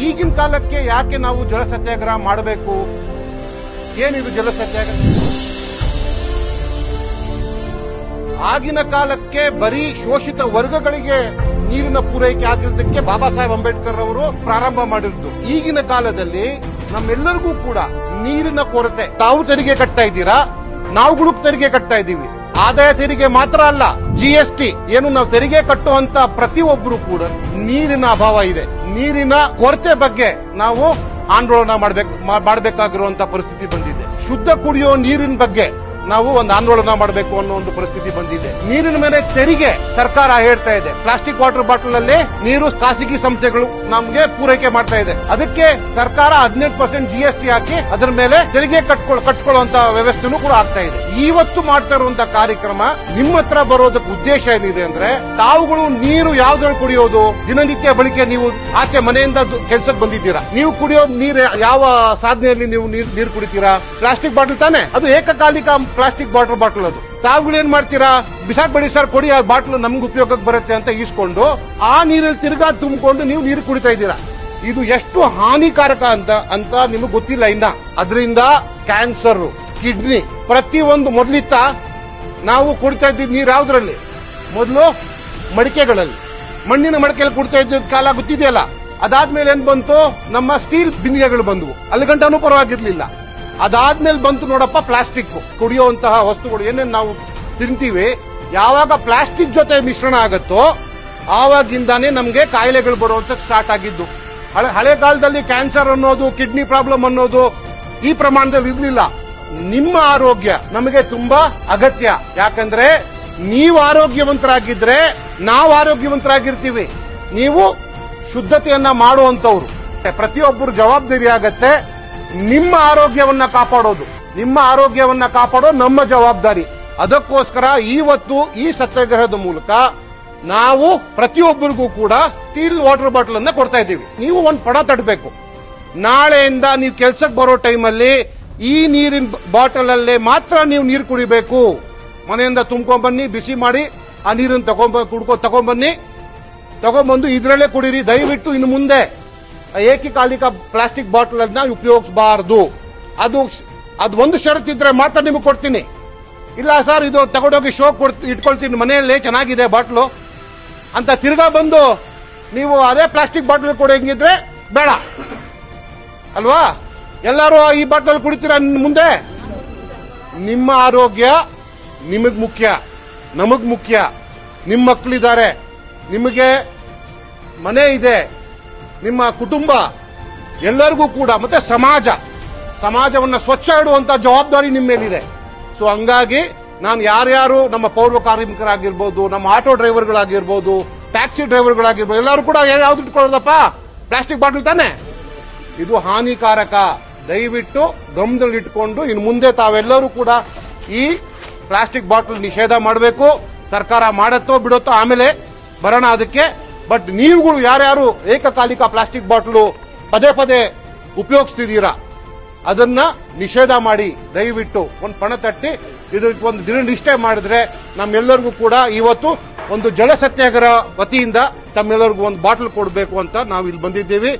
ಈಗಿನ ಕಾಲಕ್ಕೆ ಯಾಕೆ ನಾವು ಜಲ ಸತ್ಯಾಗ್ರಹ ಮಾಡಬೇಕು? ಏನಿದು ಜಲ ಸತ್ಯಾಗ್ರಹ? ಆಗಿನ ಕಾಲಕ್ಕೆ ಬರೀ ಶೋಷಿತ ವರ್ಗಗಳಿಗೆ ನೀರಿನ ಪೂರೈಕೆ ಆಗಿರೋದಕ್ಕೆ ಬಾಬಾ ಸಾಹೇಬ್ ಅಂಬೇಡ್ಕರ್ ಅವರು ಪ್ರಾರಂಭ ಮಾಡಿದ್ದು. ಈಗಿನ ಕಾಲದಲ್ಲಿ ನಮ್ಮೆಲ್ಲರಿಗೂ ಕೂಡ ನೀರಿನ ಕೊರತೆ. ತಾವು ತೆರಿಗೆ ಕಟ್ತಾ ಇದ್ದೀರಾ, ನಾವುಗಳು ತೆರಿಗೆ ಕಟ್ತಾ ಇದ್ದೀವಿ. ಆದಾಯ ತೆರಿಗೆ ಮಾತ್ರ ಅಲ್ಲ, ಜಿಎಸ್ಟಿ ಏನು ನಾವು ತೆರಿಗೆ ಕಟ್ಟುವಂತ ಪ್ರತಿಯೊಬ್ಬರು ಕೂಡ ನೀರಿನ ಅಭಾವ ಇದೆ. ನೀರಿನ ಕೊರತೆ ಬಗ್ಗೆ ನಾವು ಆಂದೋಲನ ಮಾಡಬೇಕಾಗಿರುವಂತ ಪರಿಸ್ಥಿತಿ ಬಂದಿದೆ. ಶುದ್ಧ ಕುಡಿಯೋ ನೀರಿನ ಬಗ್ಗೆ ನಾವು ಒಂದು ಆಂದೋಲನ ಮಾಡಬೇಕು ಅನ್ನೋ ಒಂದು ಪರಿಸ್ಥಿತಿ ಬಂದಿದೆ. ನೀರಿನ ಮೇಲೆ ತೆರಿಗೆ ಸರ್ಕಾರ ಹೇಳ್ತಾ ಇದೆ. ಪ್ಲಾಸ್ಟಿಕ್ ವಾಟರ್ ಬಾಟಲ್ ಅಲ್ಲಿ ನೀರು ಖಾಸಗಿ ಸಂಸ್ಥೆಗಳು ನಮ್ಗೆ ಪೂರೈಕೆ ಮಾಡ್ತಾ ಇದೆ. ಅದಕ್ಕೆ ಸರ್ಕಾರ 18% ಜಿಎಸ್ಟಿ ಹಾಕಿ ಅದರ ಮೇಲೆ ತೆರಿಗೆ ಕಟ್ಕೊಳ್ಳುವಂತ ವ್ಯವಸ್ಥೆನೂ ಕೂಡ ಆಗ್ತಾ ಇದೆ. ಇವತ್ತು ಮಾಡ್ತಾ ಇರುವಂತ ಕಾರ್ಯಕ್ರಮ ನಿಮ್ಮ ಹತ್ರ ಬರೋದಕ್ಕೆ ಉದ್ದೇಶ ಏನಿದೆ ಅಂದ್ರೆ, ತಾವುಗಳು ನೀರು ಯಾವ್ದ್ರಲ್ಲಿ ಕುಡಿಯೋದು? ದಿನನಿತ್ಯ ಬಳಕೆ ನೀವು ಆಚೆ ಮನೆಯಿಂದ ಕೆಲ್ಸಕ್ಕೆ ಬಂದಿದ್ದೀರಾ, ನೀವು ಕುಡಿಯೋ ನೀರು ಯಾವ ಸಾಧನೆಯಲ್ಲಿ ನೀವು ನೀರು ಕುಡಿತೀರಾ? ಪ್ಲಾಸ್ಟಿಕ್ ಬಾಟಲ್ ತಾನೆ, ಅದು ಏಕಕಾಲಿಕ ಪ್ಲಾಸ್ಟಿಕ್ ವಾಟರ್ ಬಾಟಲ್. ಅದು ತಾವುಗಳು ಏನ್ ಮಾಡ್ತೀರಾ? ಬಿಸಾಕ್ಬೇಡಿ ಸರ್, ಕೊಡಿ, ಆ ಬಾಟಲ್ ನಮ್ಗೆ ಉಪಯೋಗಕ್ಕೆ ಬರುತ್ತೆ ಅಂತ ಈಸ್ಕೊಂಡು ಆ ನೀರಲ್ಲಿ ತಿರ್ಗಾ ತುಂಬಿಕೊಂಡು ನೀವು ನೀರು ಕುಡಿತಾ ಇದ್ದೀರಾ. ಇದು ಎಷ್ಟು ಹಾನಿಕಾರಕ ಅಂತ ನಿಮಗೆ ಗೊತ್ತಿಲ್ಲ ಇನ್ನ. ಅದರಿಂದ ಕ್ಯಾನ್ಸರ್, ಕಿಡ್ನಿ, ಪ್ರತಿಯೊಂದು ಮೊದಲಿತ್ತ ನಾವು ಕುಡಿತಾ ಇದ್ದಿದ್ ನೀರು ಯಾವ್ದ್ರಲ್ಲಿ? ಮೊದಲು ಮಡಿಕೆಗಳಲ್ಲಿ, ಮಣ್ಣಿನ ಮಡಿಕೆಯಲ್ಲಿ ಕುಡಿತಾ ಇದ್ದ ಕಾಲ ಗೊತ್ತಿದೆಯಲ್ಲ. ಅದಾದ್ಮೇಲೆ ಏನ್ ಬಂತು? ನಮ್ಮ ಸ್ಟೀಲ್ ಬಿಂದಿಗೆಗಳು ಬಂದವು. ಅಲ್ಲಿ ಗಂಟನೂ ಪರವಾಗಿರ್ಲಿಲ್ಲ. ಅದಾದ್ಮೇಲೆ ಬಂತು ನೋಡಪ್ಪ ಪ್ಲಾಸ್ಟಿಕ್. ಕುಡಿಯುವಂತಹ ವಸ್ತುಗಳು ಏನೇನು ನಾವು ತಿಂತೀವಿ, ಯಾವಾಗ ಪ್ಲಾಸ್ಟಿಕ್ ಜೊತೆ ಮಿಶ್ರಣ ಆಗುತ್ತೋ ಆವಾಗಿಂದಾನೇ ನಮ್ಗೆ ಕಾಯಿಲೆಗಳು ಬರುವಂತ ಸ್ಟಾರ್ಟ್ ಆಗಿದ್ದು. ಹಳೆ ಕಾಲದಲ್ಲಿ ಕ್ಯಾನ್ಸರ್ ಅನ್ನೋದು, ಕಿಡ್ನಿ ಪ್ರಾಬ್ಲಮ್ ಅನ್ನೋದು ಈ ಪ್ರಮಾಣದಲ್ಲಿ ಇರಲಿಲ್ಲ. ನಿಮ್ಮ ಆರೋಗ್ಯ ನಮಗೆ ತುಂಬಾ ಅಗತ್ಯ. ಯಾಕಂದ್ರೆ ನೀವು ಆರೋಗ್ಯವಂತರಾಗಿದ್ರೆ ನಾವು ಆರೋಗ್ಯವಂತರಾಗಿರ್ತೀವಿ. ನೀವು ಶುದ್ಧತೆಯನ್ನ ಮಾಡುವಂತವ್ರು. ಪ್ರತಿಯೊಬ್ಬರು ಜವಾಬ್ದಾರಿ ಆಗತ್ತೆ ನಿಮ್ಮ ಆರೋಗ್ಯವನ್ನ ಕಾಪಾಡೋದು. ನಿಮ್ಮ ಆರೋಗ್ಯವನ್ನ ಕಾಪಾಡೋದು ನಮ್ಮ ಜವಾಬ್ದಾರಿ. ಅದಕ್ಕೋಸ್ಕರ ಇವತ್ತು ಈ ಸತ್ಯಾಗ್ರಹದ ಮೂಲಕ ನಾವು ಪ್ರತಿಯೊಬ್ಬರಿಗೂ ಕೂಡ ಸ್ಟೀಲ್ ವಾಟರ್ ಬಾಟಲ್ ಅನ್ನ ಕೊಡ್ತಾ ಇದ್ದೀವಿ. ನೀವು ಒಂದು ಪಣ ತಟ್ಟಬೇಕು. ನಾಳೆಯಿಂದ ನೀವು ಕೆಲ್ಸಕ್ಕೆ ಬರೋ ಟೈಮಲ್ಲಿ ಈ ನೀರಿನ ಬಾಟಲ್ ಅಲ್ಲೇ ಮಾತ್ರ ನೀವು ನೀರು ಕುಡಿಬೇಕು. ಮನೆಯಿಂದ ತುಂಬ್ಕೊಂಡ್ಬನ್ನಿ, ಬಿಸಿ ಮಾಡಿ ಆ ನೀರನ್ನು ತಗೊಂಡ್ಬಂದು ಇದರಲ್ಲೇ ಕುಡೀರಿ. ದಯವಿಟ್ಟು ಇನ್ನು ಮುಂದೆ ಏಕಕಾಲಿಕ ಪ್ಲಾಸ್ಟಿಕ್ ಬಾಟಲ್ ಅನ್ನ ಉಪಯೋಗಿಸಬಾರದು. ಅದು ಒಂದು ಷರತ್ತಿದ್ರೆ ಮಾತ್ರ ನಿಮಗೆ ಕೊಡ್ತೀನಿ. ಇಲ್ಲ ಸರ್, ಇದು ತಗೊಂಡೋಗಿ ಶೋ ಇಟ್ಕೊಳ್ತೀನಿ ಮನೆಯಲ್ಲಿ, ಚೆನ್ನಾಗಿದೆ ಬಾಟ್ಲು ಅಂತ ತಿರ್ಗಾ ಬಂದು ನೀವು ಅದೇ ಪ್ಲಾಸ್ಟಿಕ್ ಬಾಟಲ್ ಕೊಡೋಂಗಿದ್ರೆ ಬೇಡ ಅಲ್ವಾ? ಎಲ್ಲರೂ ಈ ಬಾಟಲ್ ಕುಡಿತೀರಾ ಮುಂದೆ? ನಿಮ್ಮ ಆರೋಗ್ಯ ನಿಮಗ್ ಮುಖ್ಯ, ನಮಗ್ ಮುಖ್ಯ. ನಿಮ್ಮ ಮಕ್ಕಳಿದ್ದಾರೆ, ನಿಮಗೆ ಮನೆ ಇದೆ, ನಿಮ್ಮ ಕುಟುಂಬ, ಎಲ್ಲರಿಗೂ ಕೂಡ, ಮತ್ತೆ ಸಮಾಜವನ್ನ ಸ್ವಚ್ಛ ಇಡುವಂತ ಜವಾಬ್ದಾರಿ ನಿಮ್ಮ ಮೇಲಿದೆ. ಸೊ ಹಂಗಾಗಿ ನಾನು ಯಾರ್ಯಾರು ನಮ್ಮ ಪೌರ ಕಾರ್ಮಿಕರಾಗಿರ್ಬೋದು, ನಮ್ಮ ಆಟೋ ಡ್ರೈವರ್ಗಳಾಗಿರ್ಬೋದು, ಟ್ಯಾಕ್ಸಿ ಡ್ರೈವರ್ಗಳಾಗಿರ್ಬೋದು, ಎಲ್ಲರೂ ಕೂಡ ಯಾವ್ದು ಇಟ್ಕೊಳ್ಳೋದಪ್ಪ? ಪ್ಲಾಸ್ಟಿಕ್ ಬಾಟಲ್ ತಾನೆ. ಇದು ಹಾನಿಕಾರಕ. ದಯವಿಟ್ಟು ಗಮನದಲ್ಲಿ ಇಟ್ಕೊಂಡು ಇನ್ನು ಮುಂದೆ ತಾವೆಲ್ಲರೂ ಕೂಡ ಈ ಪ್ಲಾಸ್ಟಿಕ್ ಬಾಟಲ್ ನಿಷೇಧ ಮಾಡಬೇಕು. ಸರ್ಕಾರ ಮಾಡತ್ತೋ ಬಿಡುತ್ತೋ ಆಮೇಲೆ ಬರೋಣ ಅದಕ್ಕೆ. ಬಟ್ ನೀವುಗಳು ಯಾರ್ಯಾರು ಏಕಕಾಲಿಕ ಪ್ಲಾಸ್ಟಿಕ್ ಬಾಟಲು ಪದೇ ಪದೇ ಉಪಯೋಗಿಸ್ತಿದ್ದೀರಾ ಅದನ್ನ ನಿಷೇಧ ಮಾಡಿ ದಯವಿಟ್ಟು ಒಂದು ಪಣ ತಟ್ಟಿ ಇದಕ್ಕೆ ಒಂದು ದಿನ ನಿಷ್ಠೆ ಮಾಡಿದ್ರೆ ನಮ್ಮೆಲ್ಲರಿಗೂ ಕೂಡ ಇವತ್ತು ಒಂದು ಜಲ ಸತ್ಯಾಗ್ರಹ ವತಿಯಿಂದ ತಮ್ಮೆಲ್ಲರಿಗೂ ಒಂದು ಬಾಟಲ್ ಕೊಡಬೇಕು ಅಂತ ನಾವು ಇಲ್ಲಿ ಬಂದಿದ್ದೀವಿ.